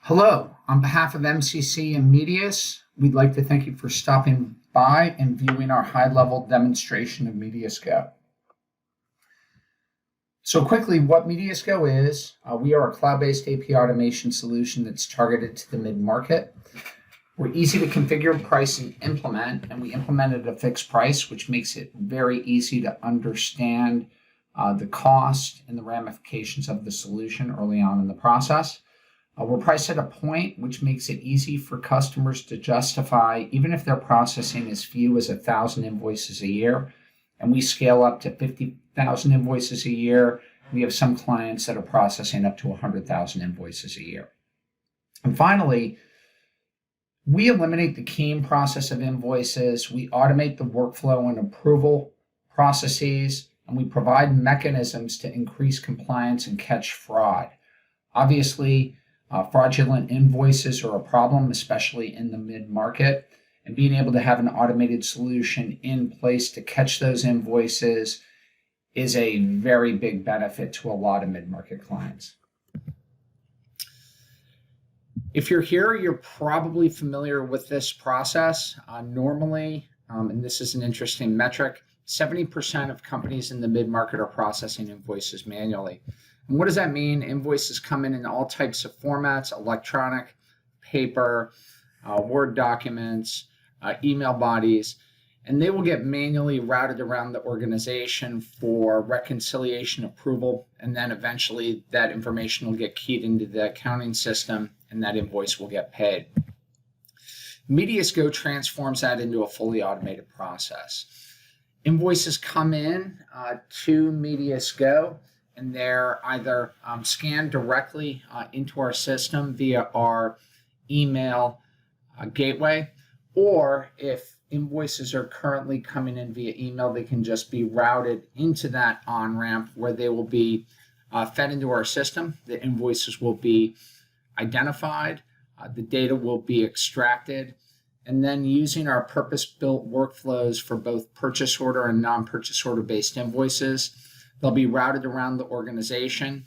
Hello, on behalf of MCC and Medius, we'd like to thank you for stopping by and viewing our high-level demonstration of MediusGo. So quickly, what MediusGo is, we are a cloud-based API automation solution that's targeted to the mid-market. We're easy to configure, price, and implement, and we implemented a fixed price, which makes it very easy to understand the cost and the ramifications of the solution early on in the process. We're priced at a point which makes it easy for customers to justify, even if they're processing as few as 1,000 invoices a year, and we scale up to 50,000 invoices a year. We have some clients that are processing up to 100,000 invoices a year. And finally, we eliminate the keying process of invoices, we automate the workflow and approval processes, and we provide mechanisms to increase compliance and catch fraud. Obviously, fraudulent invoices are a problem, especially in the mid-market, and being able to have an automated solution in place to catch those invoices is a very big benefit to a lot of mid-market clients. If you're here, you're probably familiar with this process. Normally, and this is an interesting metric, 70% of companies in the mid-market are processing invoices manually. And what does that mean? Invoices come in all types of formats: electronic, paper, Word documents, email bodies, and they will get manually routed around the organization for reconciliation approval, and then eventually that information will get keyed into the accounting system and that invoice will get paid. MediusGo transforms that into a fully automated process. Invoices come in to MediusGo, and they're either scanned directly into our system via our email gateway, or if invoices are currently coming in via email, they can just be routed into that on-ramp where they will be fed into our system. The invoices will be identified, the data will be extracted, and then using our purpose-built workflows for both purchase order and non-purchase order based invoices, they'll be routed around the organization.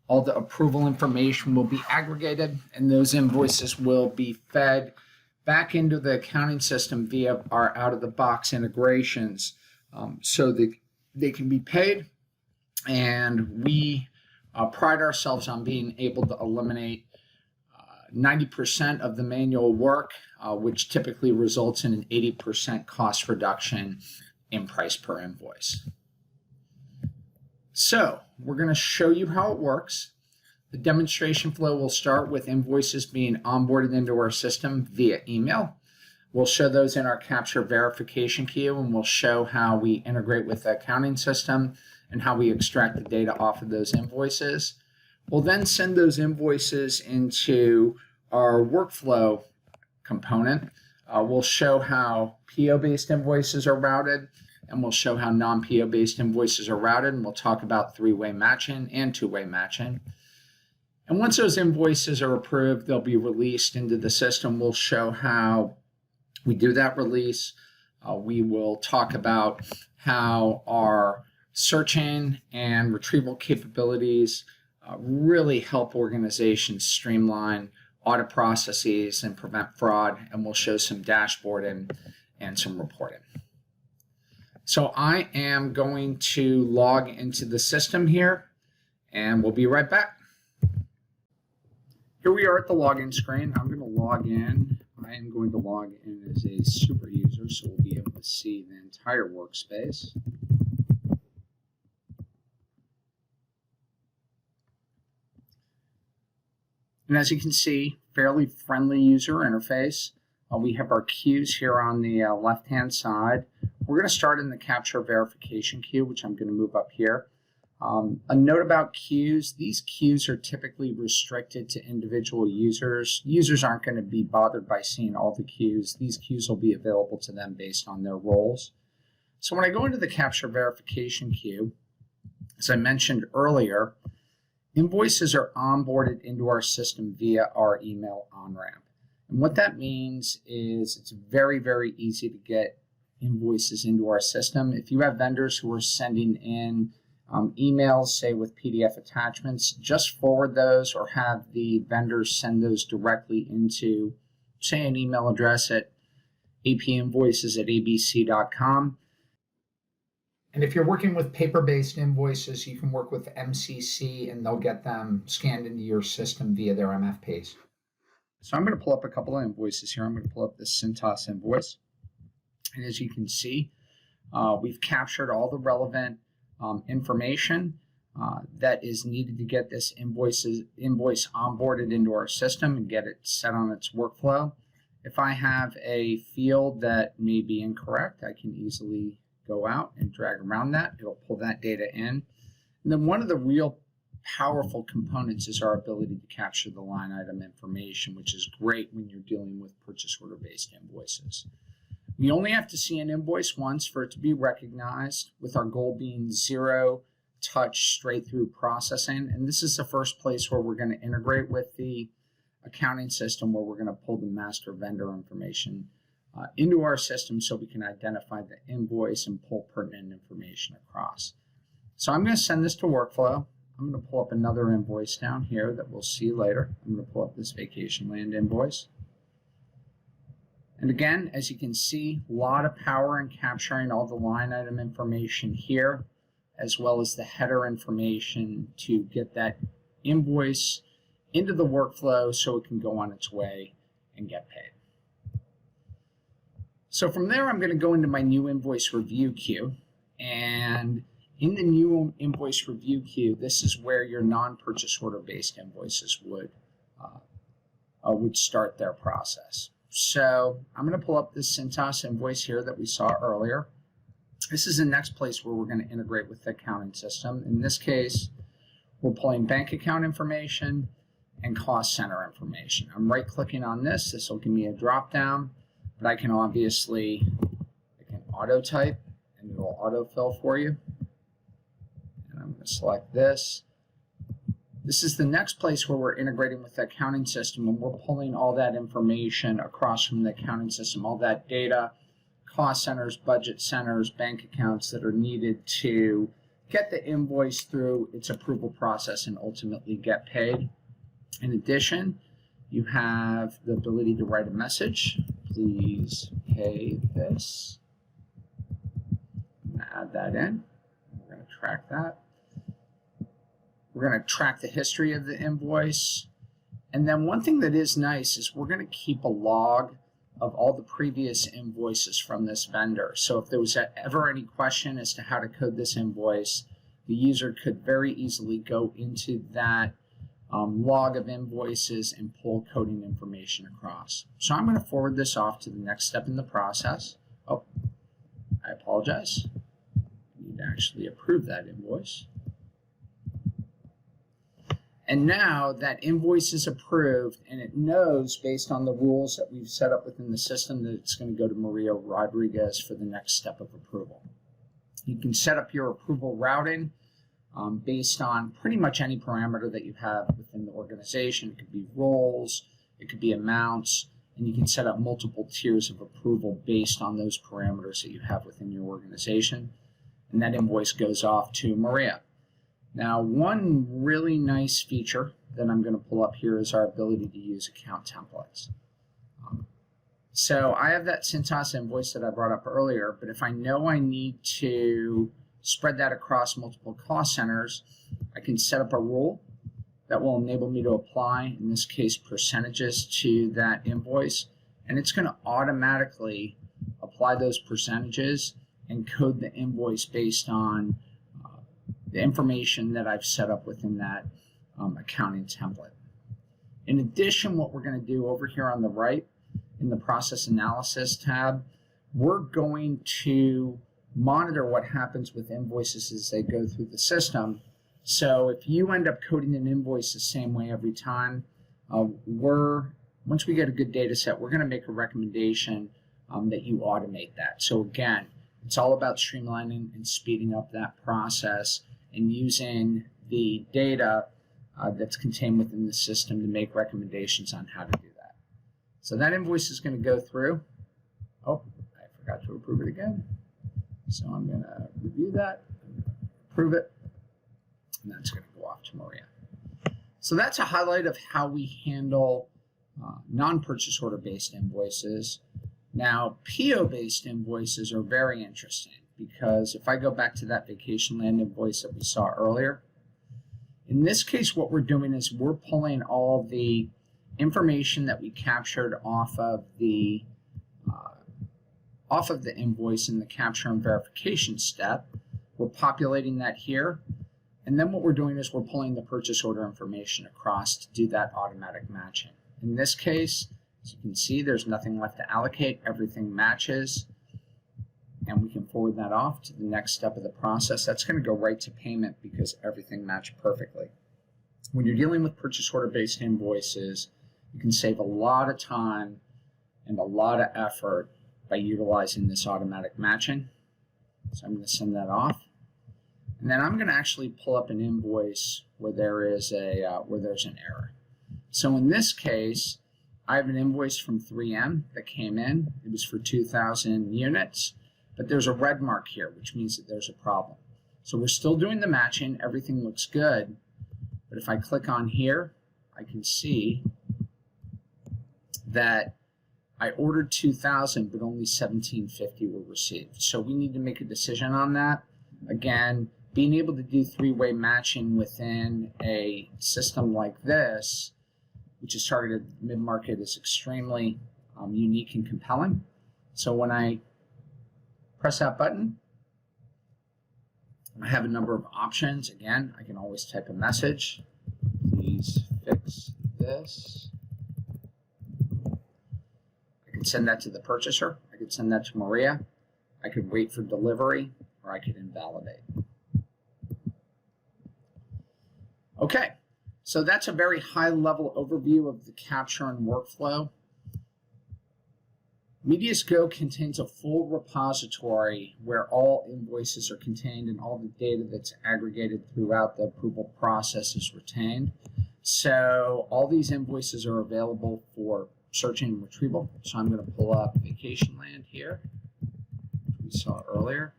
All the approval information will be aggregated, and those invoices will be fed back into the accounting system via our out-of-the-box integrations so that they can be paid. And we pride ourselves on being able to eliminate 90% of the manual work, which typically results in an 80% cost reduction in price per invoice. So we're going to show you how it works. The demonstration flow will start with invoices being onboarded into our system via email. We'll show those in our capture verification queue, and we'll show how we integrate with the accounting system and how we extract the data off of those invoices. We'll then send those invoices into our workflow component. We'll show how PO-based invoices are routed, and we'll show how non-PO-based invoices are routed, and we'll talk about three-way matching and two-way matching. And once those invoices are approved, they'll be released into the system. We'll show how we do that release. We will talk about how our searching and retrieval capabilities really help organizations streamline audit processes and prevent fraud, and we'll show some dashboarding and some reporting. So I am going to log into the system here, and we'll be right back. Here we are at the login screen. I'm going to log in. I am going to log in as a super user, so we'll be able to see the entire workspace. And as you can see, fairly friendly user interface. We have our queues here on the left-hand side. We're going to start in the capture verification queue, which I'm going to move up here. A note about queues: these queues are typically restricted to individual users. Users aren't going to be bothered by seeing all the queues. These queues will be available to them based on their roles. So when I go into the capture verification queue, as I mentioned earlier, invoices are onboarded into our system via our email on-ramp. And what that means is it's very, very easy to get invoices into our system. If you have vendors who are sending in emails, say with PDF attachments, just forward those or have the vendors send those directly into, say, an email address at apinvoices@abc.com. And if you're working with paper-based invoices, you can work with MCC and they'll get them scanned into your system via their MFPs. So I'm going to pull up a couple of invoices here. I'm going to pull up this Cintas invoice. And as you can see, we've captured all the relevant information that is needed to get this invoice onboarded into our system and get it set on its workflow. If I have a field that may be incorrect, I can easily go out and drag around that. It'll pull that data in. And then one of the real powerful components is our ability to capture the line item information, which is great when you're dealing with purchase order based invoices. We only have to see an invoice once for it to be recognized, with our goal being zero touch straight through processing. And this is the first place where we're going to integrate with the accounting system, where we're going to pull the master vendor information into our system so we can identify the invoice and pull pertinent information across. So I'm going to send this to workflow. I'm going to pull up another invoice down here that we'll see later. I'm going to pull up this vacation land invoice. And again, as you can see, a lot of power in capturing all the line item information here, as well as the header information to get that invoice into the workflow so it can go on its way and get paid. So from there, I'm going to go into my new invoice review queue. And in the new invoice review queue, this is where your non-purchase order based invoices would start their process. So I'm going to pull up this Cintas invoice here that we saw earlier. This is the next place where we're going to integrate with the accounting system. In this case, we're pulling bank account information and cost center information. I'm right clicking on this. This will give me a drop down, but I can obviously, auto type and it'll autofill for you. And I'm going to select this. This is the next place where we're integrating with the accounting system, and we're pulling all that information across from the accounting system, all that data, cost centers, budget centers, bank accounts that are needed to get the invoice through its approval process and ultimately get paid. In addition, you have the ability to write a message. Please pay this. I'm going to add that in. We're going to track that. We're going to track the history of the invoice. And then one thing that is nice is we're going to keep a log of all the previous invoices from this vendor. So if there was ever any question as to how to code this invoice, the user could very easily go into that log of invoices and pull coding information across. So I'm going to forward this off to the next step in the process. Oh, I apologize. I need to actually approve that invoice. And now that invoice is approved, and it knows based on the rules that we've set up within the system that it's going to go to Maria Rodriguez for the next step of approval. You can set up your approval routing based on pretty much any parameter that you have within the organization. It could be roles, it could be amounts, and you can set up multiple tiers of approval based on those parameters that you have within your organization. And that invoice goes off to Maria. Now, one really nice feature that I'm going to pull up here is our ability to use account templates. So I have that Cintas invoice that I brought up earlier, but if I know I need to spread that across multiple cost centers, I can set up a rule that will enable me to apply, in this case, percentages to that invoice, and it's going to automatically apply those percentages and code the invoice based on the information that I've set up within that accounting template. In addition, what we're going to do over here on the right in the process analysis tab, we're going to monitor what happens with invoices as they go through the system. So if you end up coding an invoice the same way every time, once we get a good data set, we're going to make a recommendation that you automate that. So again, it's all about streamlining and speeding up that process and using the data that's contained within the system to make recommendations on how to do that. So that invoice is going to go through. Oh, I forgot to approve it again. So I'm going to review that, approve it. and that's going to go off to Maria. So that's a highlight of how we handle non-purchase order based invoices. Now, PO based invoices are very interesting because if I go back to that vacation land invoice that we saw earlier, in this case, what we're doing is we're pulling all the information that we captured off of the invoice in the capture and verification step. We're populating that here. And then what we're doing is we're pulling the purchase order information across to do that automatic matching. In this case, as you can see, there's nothing left to allocate. Everything matches. And we can forward that off to the next step of the process. That's going to go right to payment because everything matched perfectly. When you're dealing with purchase order-based invoices, you can save a lot of time and a lot of effort by utilizing this automatic matching. So I'm going to send that off. And then I'm going to actually pull up an invoice where there's an error. So in this case, I have an invoice from 3M that came in. It was for 2,000 units, but there's a red mark here, which means that there's a problem. So we're still doing the matching. Everything looks good. But if I click on here, I can see that I ordered 2,000, but only 1,750 were received. So we need to make a decision on that. Again, being able to do three-way matching within a system like this, which is targeted mid-market, is extremely unique and compelling. So when I press that button, I have a number of options. Again, I can always type a message. Please fix this. I can send that to the purchaser. I could send that to Maria. I could wait for delivery, or I could invalidate. Okay, so that's a very high-level overview of the capture and workflow. MediusGo contains a full repository where all invoices are contained and all the data that's aggregated throughout the approval process is retained. So all these invoices are available for searching and retrieval. So I'm going to pull up Vacation Land here, which we saw earlier.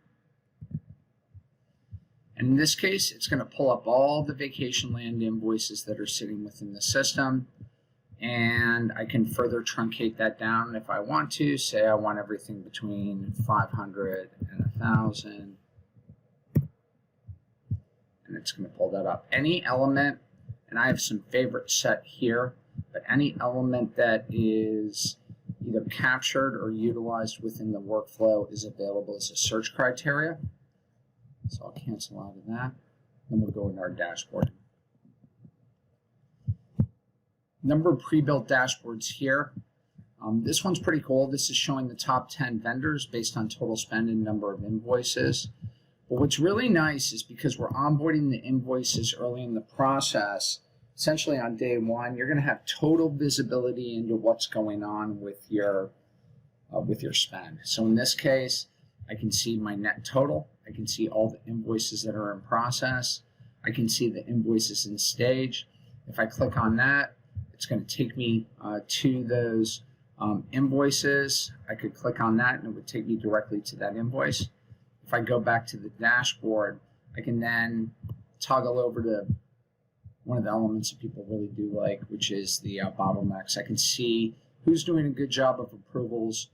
And in this case, it's going to pull up all the Vacation Land invoices that are sitting within the system. And I can further truncate that down if I want to. Say I want everything between 500 and 1,000. And it's going to pull that up. Any element, and I have some favorites set here, but any element that is either captured or utilized within the workflow is available as a search criteria. So I'll cancel out of that. Then we'll go into our dashboard. Number of pre-built dashboards here. This one's pretty cool. This is showing the top 10 vendors based on total spend and number of invoices. But what's really nice is because we're onboarding the invoices early in the process, essentially on day one, you're going to have total visibility into what's going on with your spend. So in this case, I can see my net total. I can see all the invoices that are in process. I can see the invoices in stage. If I click on that, it's going to take me to those invoices. I could click on that and it would take me directly to that invoice. If I go back to the dashboard, I can then toggle over to one of the elements that people really do like, which is the bottlenecks. I can see who's doing a good job of approvals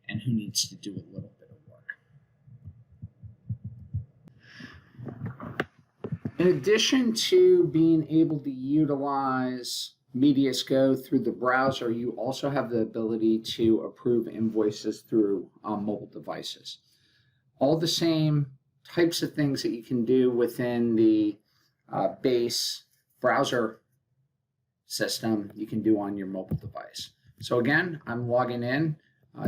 and who needs to do a little bit of work. In addition to being able to utilize MediusGo through the browser, you also have the ability to approve invoices through mobile devices. All the same types of things that you can do within the base browser system, you can do on your mobile device. So again, I'm logging in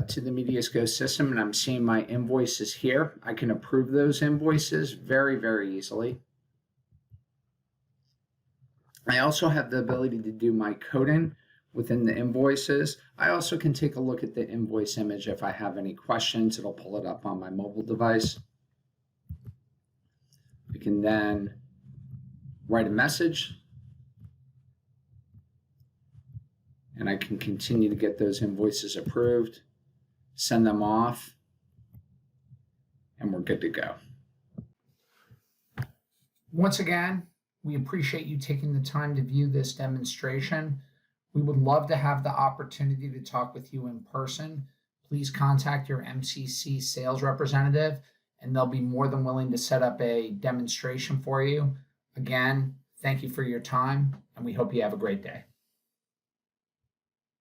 to the MediusGo system and I'm seeing my invoices here. I can approve those invoices very, very easily. I also have the ability to do my coding within the invoices. I also can take a look at the invoice image if I have any questions. It'll pull it up on my mobile device. I can then write a message and I can continue to get those invoices approved, send them off, and we're good to go. Once again, We appreciate you taking the time to view this demonstration. We would love to have the opportunity to talk with you in person. Please contact your MCC sales representative, and they'll be more than willing to set up a demonstration for you. Again, thank you for your time, and we hope you have a great day.